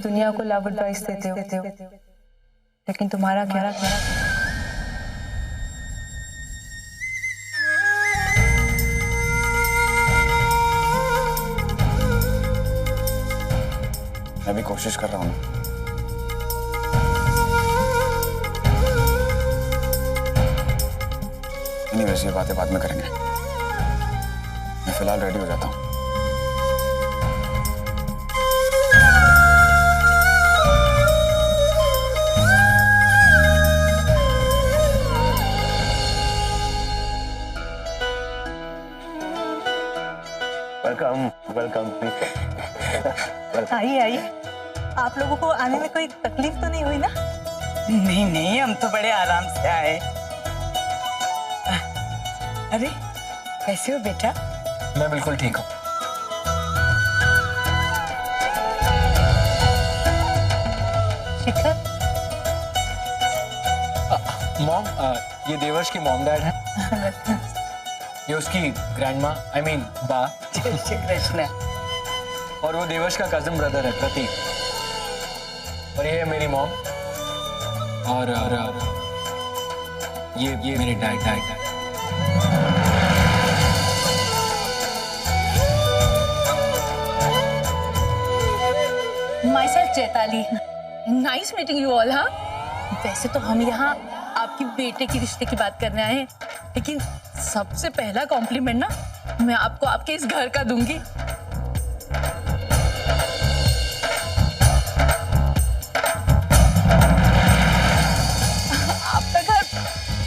दुनिया को love advice देते हो, लेकिन तुम्हारा क्या? मैं भी कोशिश कर रहा हूँ। नहीं, वैसे ये बातें बाद में करेंगे। मैं फिलहाल रेडी हो जाता हूँ। Welcome welcome. आइए आइए। आप लोगों को आने में कोई तकलीफ तो नहीं हुई ना? नहीं नहीं, हम तो बड़े आराम से आए। अरे कैसे हो बेटा? मैं बिल्कुल ठीक हूँ। शिखर, मॉम, ये देवर्ष की मॉम डैड है। ये उसकी ग्रैंड माँ, आई मीन बा। जय श्री कृष्ण। और वो देवर्ष का कजन ब्रदर है प्रतीक। और ये है मेरी मॉम। और ये मेरे dad. My self Chaitali. Nice meeting you all. हाँ, वैसे तो हम यहाँ आपकी बेटे की रिश्ते की बात करने आए हैं, लेकिन सबसे पहला कॉम्प्लीमेंट ना मैं आपको आपके इस घर का दूंगी। आपका घर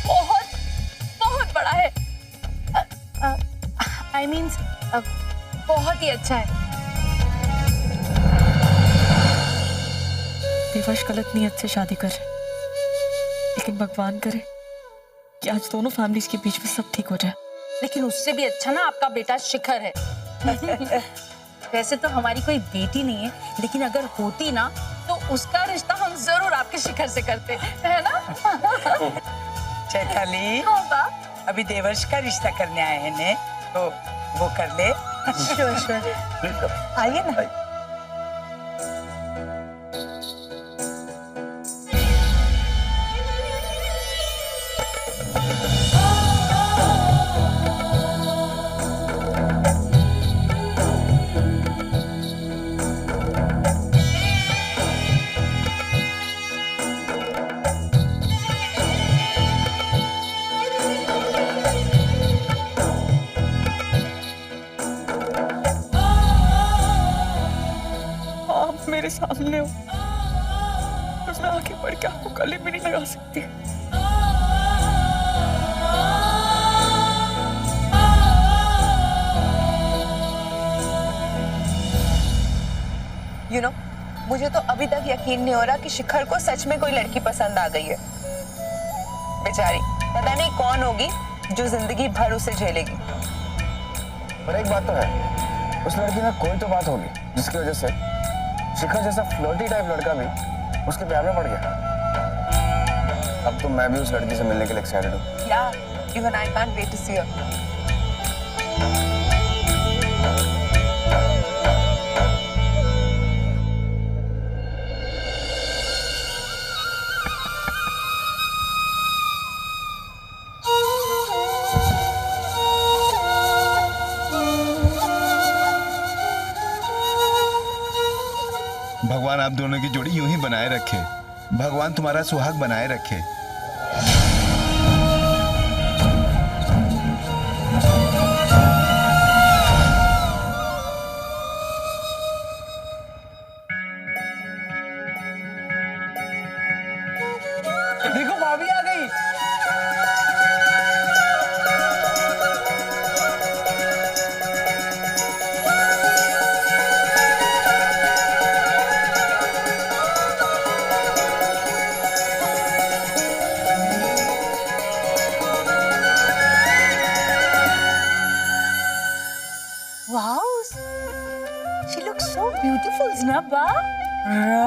बहुत बहुत बड़ा है। आई मीन बहुत ही अच्छा है। देवर्ष गलत नियत से शादी कर रहे, लेकिन भगवान करे कि आज दोनों फैमिलीज के बीच में सब ठीक हो जाए। लेकिन उससे भी अच्छा ना आपका बेटा शिखर है। वैसे तो हमारी कोई बेटी नहीं है, लेकिन अगर होती ना तो उसका रिश्ता हम जरूर आपके शिखर से करते, है ना? चैताली, हाँ बा। अभी देवर्ष का रिश्ता करने आए हैं ने, तो वो कर ले। Sure sure. आइए ना। आप मेरे सामने हो, बस मैं आगे बढ़ के आपको गले भी नहीं लगा सकती। You know, मुझे तो अभी तक यकीन नहीं हो रहा कि शिखर को सच में कोई लड़की पसंद आ गई है। बेचारी, पता नहीं कौन होगी जो जिंदगी भर उसे झेलेगी। पर एक बात तो है, उस लड़की में कोई तो बात होगी जिसकी वजह से शिखर जैसा फ्लर्टी टाइप लड़का भी उसके प्यार में पड़ गया। अब तो मैं भी उस लड़की से मिलने के लिए एक्साइटेड हूँ। Yeah, even I can't wait to see her. भगवान आप दोनों की जोड़ी यूं ही बनाए रखे। भगवान तुम्हारा सुहाग बनाए रखे। देखो भाभी आ गई। Wow, she looks so beautiful, ना बा?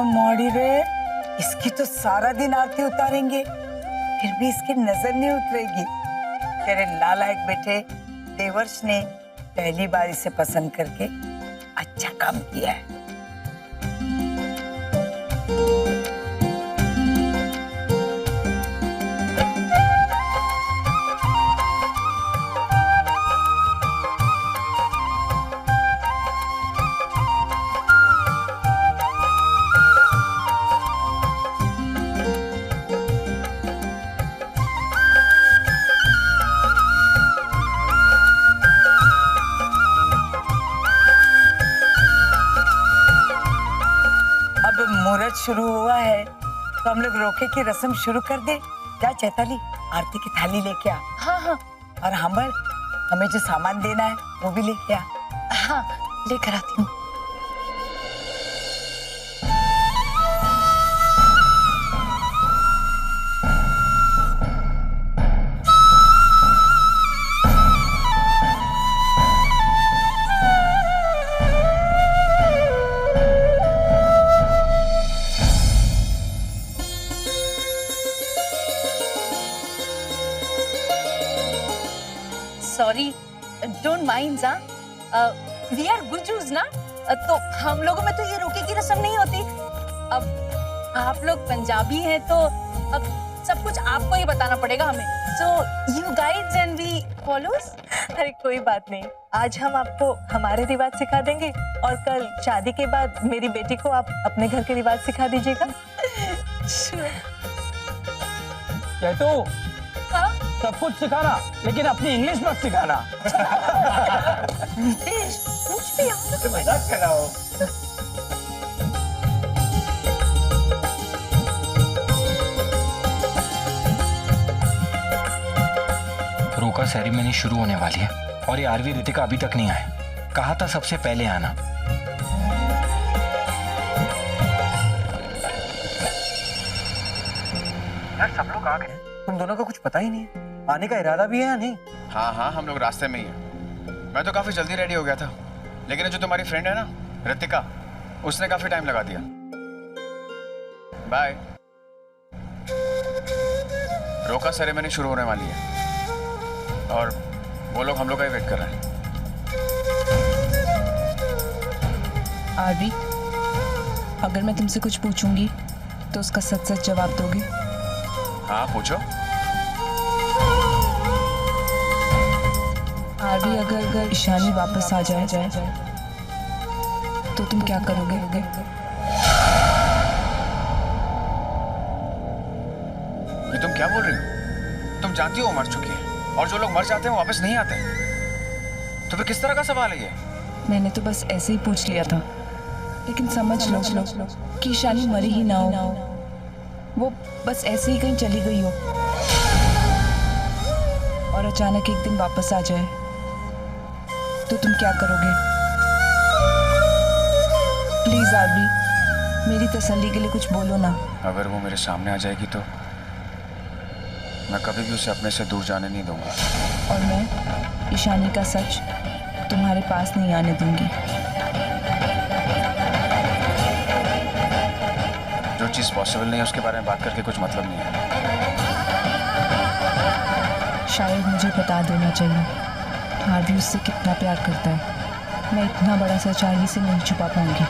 मॉडी रे, इसकी तो सारा दिन आरती उतारेंगे, फिर भी इसकी नजर नहीं उतरेगी। तेरे नालायक बेटे देवर्ष ने पहली बार इसे पसंद करके अच्छा काम किया है। अब मुहूर्त शुरू हुआ है तो हम लोग रोके की रस्म शुरू कर दे। क्या चैताली, आरती की थाली लेके आ। हाँ हाँ और हम्बर, हमें जो सामान देना है वो भी लेके आ। हाँ, लेकर आती हूँ। Sorry, don't mind. We are Gujjus ना, तो हम लोगों में तो ये रोके की रस्म नहीं होती। अब आप लोग पंजाबी हैं तो अब सब कुछ आपको ही बताना पड़ेगा हमें। So you guides and we follows. अरे कोई बात नहीं, आज हम आपको हमारे रिवाज सिखा देंगे और कल शादी के बाद मेरी बेटी को आप अपने घर के रिवाज सिखा दीजिएगा। तो हाँ? सब कुछ सिखाना, लेकिन अपनी इंग्लिश मत सिखाना। नितेश, कुछ भी आता मजाक कर रहा हो। रोका सेरेमनी शुरू होने वाली है और ये आरवी रितिका अभी तक नहीं आए। कहा था सबसे पहले आना। यार सब लोग आ गए। तुम दोनों को कुछ पता ही नहीं है, आने का इरादा भी है या नहीं? हाँ हाँ, हम लोग रास्ते में ही हैं। मैं तो काफी जल्दी रेडी हो गया था, लेकिन जो तुम्हारी फ्रेंड है ना रितिका, उसने काफी टाइम लगा दिया। बाय। रोका सेरेमनी शुरू होने वाली है और वो लोग हम लोग का ही वेट कर रहे हैं। आरवी, अगर मैं तुमसे कुछ पूछूंगी तो उसका सच सच जवाब दोगे? हाँ पूछो। आरवी, अगर ईशानी वापस आ जाए तो तुम क्या करोगे? ये तुम क्या बोल रही हो? तुम जानती हो वो मर चुकी है और जो लोग मर जाते हैं वो वापस नहीं आते। तो फिर किस तरह का सवाल है ये? मैंने तो बस ऐसे ही पूछ लिया था, लेकिन समझ लो कि ईशानी मरी ही ना हो, वो बस ऐसे ही कहीं चली गई हो और अचानक एक दिन वापस आ जाए तो तुम क्या करोगे? प्लीज आरवी, मेरी तसल्ली के लिए कुछ बोलो ना। अगर वो मेरे सामने आ जाएगी तो मैं कभी भी उसे अपने से दूर जाने नहीं दूंगा। और मैं ईशानी का सच तुम्हारे पास नहीं आने दूंगी। जो चीज़ पॉसिबल नहीं है उसके बारे में बात करके कुछ मतलब नहीं है। शायद मुझे बता देना चाहिए आरवी उससे कितना प्यार करता है। मैं इतना बड़ा सच आरवी से नहीं छुपा पाऊंगी।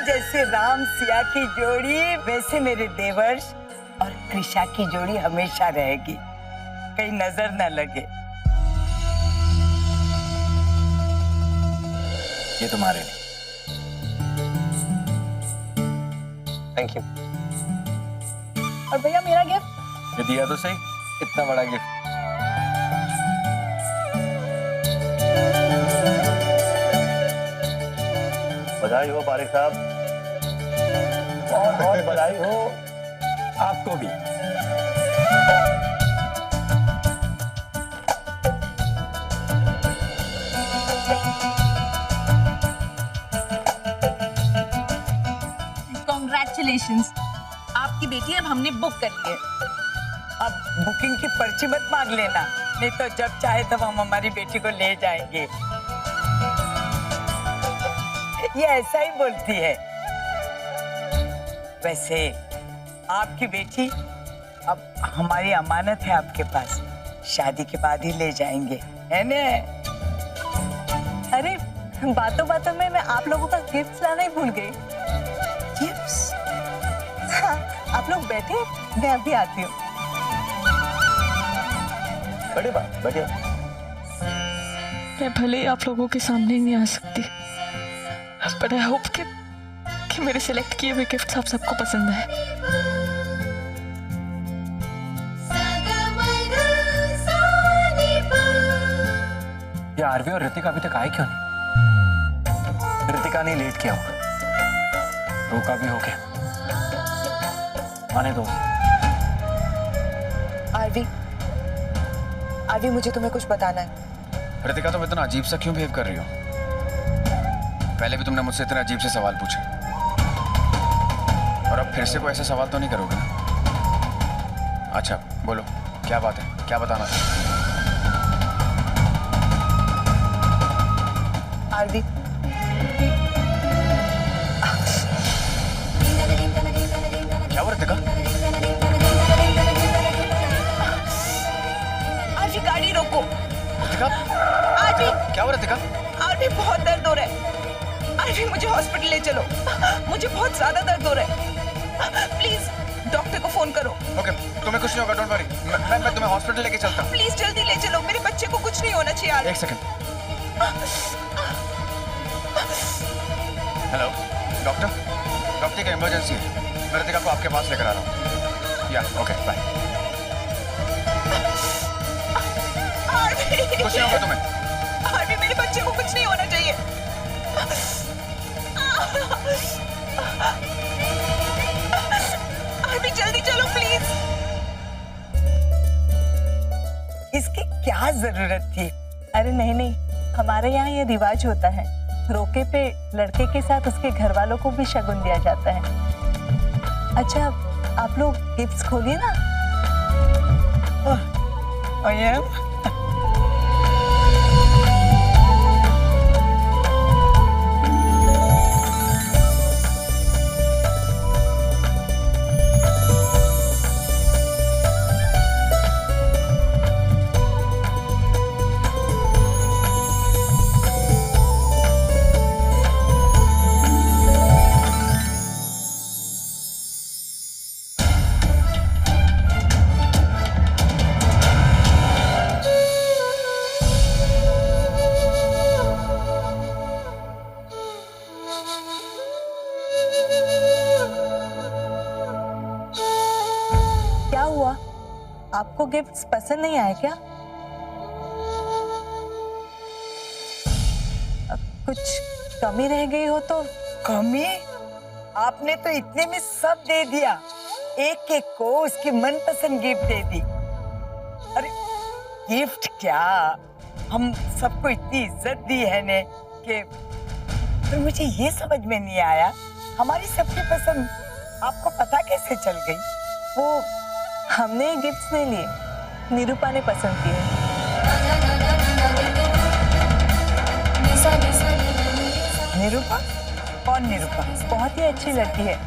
जैसे राम सिया की जोड़ी वैसे मेरे देवर्ष और कृषा की जोड़ी हमेशा रहेगी, कहीं नजर न लगे। ये तुम्हारे लिए। Thank you. और भैया मेरा गिफ्ट। ये दिया तो सही, इतना बड़ा गिफ्ट। बधाई हो पारिक साहब, बहुत बहुत बधाई हो आपको भी। कॉन्ग्रेचुलेशंस, आपकी बेटी अब हमने बुक कर ली है। अब बुकिंग की पर्ची मत मांग लेना, नहीं तो जब चाहे तब हम हमारी बेटी को ले जाएंगे। ये ऐसा ही बोलती है। वैसे आपकी बेटी अब हमारी अमानत है आपके पास, शादी के बाद ही ले जाएंगे, है ना? अरे बातों बातों में मैं आप लोगों का गिफ्ट लाना ही भूल गई। गिफ्ट्स? हाँ, आप लोग बैठे, मैं अभी आती हूँ। बड़ी बात, बैठिए। मैं भले ही आप लोगों के सामने नहीं आ सकती, बट आई होप कि मेरे सिलेक्ट किए हुए गिफ्ट्स आप सबको पसंद आए। ये आरवी और ऋतिका अभी तक आए क्यों नहीं? ऋतिका ने लेट किया होगा, रोका भी हो गया। आने दो। आरवी, आरवी मुझे तुम्हें कुछ बताना है। ऋतिका, तुम इतना अजीब सा क्यों बिहेव कर रही हो? पहले भी तुमने मुझसे इतने अजीब से सवाल पूछे, और अब फिर से कोई ऐसा सवाल तो नहीं करोगे ना? अच्छा बोलो, क्या बात है, क्या बताना था? आरवी, क्या हुआ ऋतिका? आरवी गाड़ी रोको। ऋतिका, आरवी, क्या हुआ ऋतिका? आरवी बहुत दर्द हो रहा है। आरवी मुझे हॉस्पिटल ले चलो, मुझे बहुत ज्यादा दर्द हो रहा है। प्लीज डॉक्टर को फोन करो। ओके, तुम्हें कुछ नहीं होगा, डोंट वरी। मैं तुम्हें हॉस्पिटल लेके चलता हूँ। प्लीज जल्दी ले चलो, मेरे बच्चे को कुछ नहीं होना चाहिए। आरवी, एक सेकंड। हेलो डॉक्टर, डॉक्टर का इमरजेंसी है, मैं ऋतिका को आपके पास लेकर आ रहा हूँ। या ओके बाय। आरवी, कुछ नहीं होगा तुम्हें। आरवी मेरे बच्चे को कुछ नहीं होना चाहिए। आरवी जल्दी चलो प्लीज। इसकी क्या जरूरत थी? अरे नहीं नहीं, हमारे यहाँ ये रिवाज होता है, रोके पे लड़के के साथ उसके घर वालों को भी शगुन दिया जाता है। अच्छा आप लोग गिफ्ट्स खोलिए ना। क्या हुआ, आपको गिफ्ट्स पसंद नहीं आए क्या? कुछ कमी रह गई हो तो? कमी? आपने तो इतने में सब दे दिया, एक एक को उसकी मनपसंद गिफ्ट दे दी। अरे गिफ्ट क्या, हम सबको इतनी इज्जत दी है ने कि पर मुझे ये समझ में नहीं आया, हमारी सबकी पसंद आपको पता कैसे चल गई? वो हमने गिफ्ट्स नहीं लिए, निरूपा ने पसंद किए। निरूपा? कौन निरूपा? बहुत ही अच्छी लड़की है,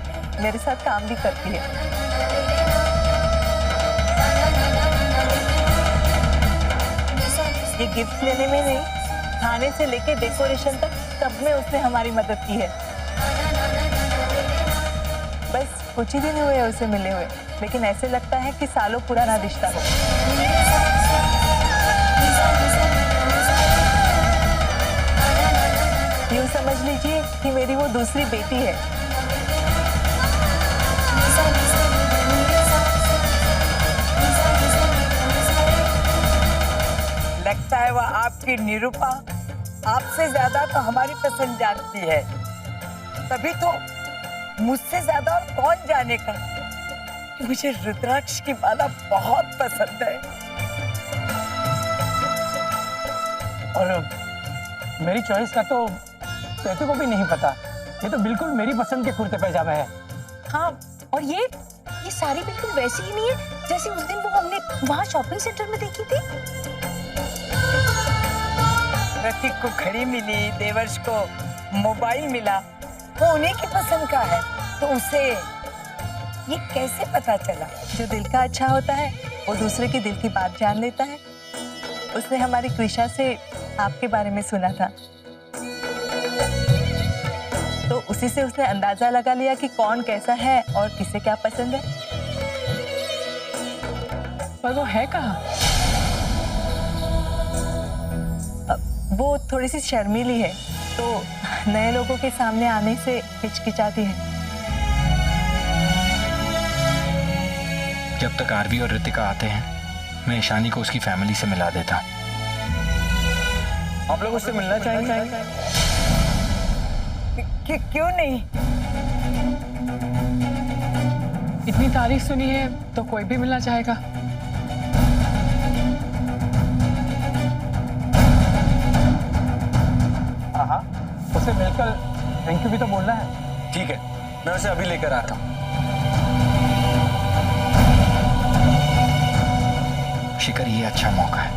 मेरे साथ काम भी करती है। ये गिफ्ट लेने में नहीं, खाने से लेके डेकोरेशन तक सब में उसने हमारी मदद की है। बस कुछ ही दिन हुए उसे मिले हुए, लेकिन ऐसे लगता है कि सालों पुराना रिश्ता हो। यूं समझ लीजिए कि मेरी वो दूसरी बेटी है। लगता है वह आपकी निरूपा आपसे ज्यादा तो हमारी पसंद जानती है, तभी तो मुझसे ज्यादा और कौन जानेगा कि मुझे रुद्राक्ष की माला बहुत पसंद है। और मेरी चॉइस का तो कहते को भी नहीं पता, ये तो बिल्कुल मेरी पसंद के कुर्ते पैजामे है। हाँ, और ये साड़ी बिल्कुल वैसी ही नहीं है जैसे उस दिन वो हमने वहाँ शॉपिंग सेंटर में देखी थी। प्रतीक को घड़ी मिली, देवर्ष को मोबाइल मिला, वो उन्हीं की पसंद का है, तो उसे ये कैसे पता चला? जो दिल का अच्छा होता है वो दूसरे के दिल की बात जान लेता है। उसने हमारी कृषा से आपके बारे में सुना था, तो उसी से उसने अंदाजा लगा लिया कि कौन कैसा है और किसे क्या पसंद है। पर वो है कहाँ? वो थोड़ी सी शर्मीली है, तो नए लोगों के सामने आने से हिचकिचाती है। जब तक आरवी और रितिका आते हैं मैं ईशानी को उसकी फैमिली से मिला देता हूँ। आप लोग उससे मिलना चाहेंगे? क्यों नहीं? इतनी तारीफ सुनी है तो कोई भी मिलना चाहेगा। हाँ, उससे मिलकर थैंक यू भी तो बोलना है। ठीक है, मैं उसे अभी लेकर आता हूँ। शिखर, ये अच्छा मौका है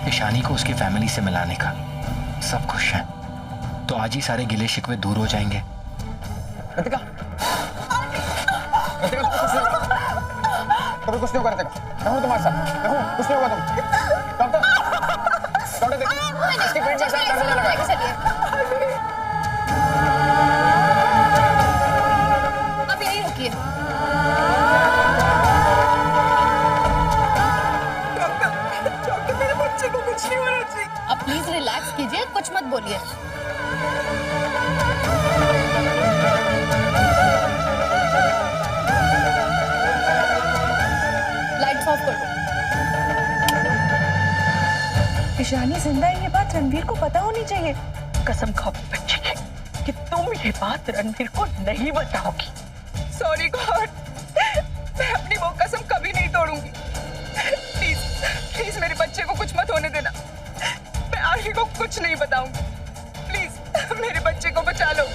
ईशानी को उसकी फैमिली से मिलाने का। सब खुश हैं, तो आज ही सारे गिले शिकवे दूर हो जाएंगे। रितिका, रितिका तुम्हें कुछ नहीं होगा। रितिका, मैं हूं तुम्हारे साथ, मैं हूं, कुछ नहीं होगा तुम। डॉक्टर देखिए, इसके पेट में ऐसा दर्द होने लगा है। अब यही रुकिए। डॉक्टर, मेरे बच्चे को कुछ नहीं होना चाहिए। अब प्लीज रिलैक्स कीजिए, कुछ मत बोलिए। लाइट्स ऑफ कर दो। ईशानी जिंदा है, ये बात रणवीर को पता होनी चाहिए। कसम खाओ बच्चे की कि तुम ये बात रणवीर को नहीं बताओगी। सॉरी गॉड, मैं अपनी वो कसम कभी नहीं तोड़ूंगी। प्लीज प्लीज मेरे बच्चे को कुछ मत होने देना। मैं आरवी को कुछ नहीं बताऊंगी। प्लीज मेरे बच्चे को बचा लो।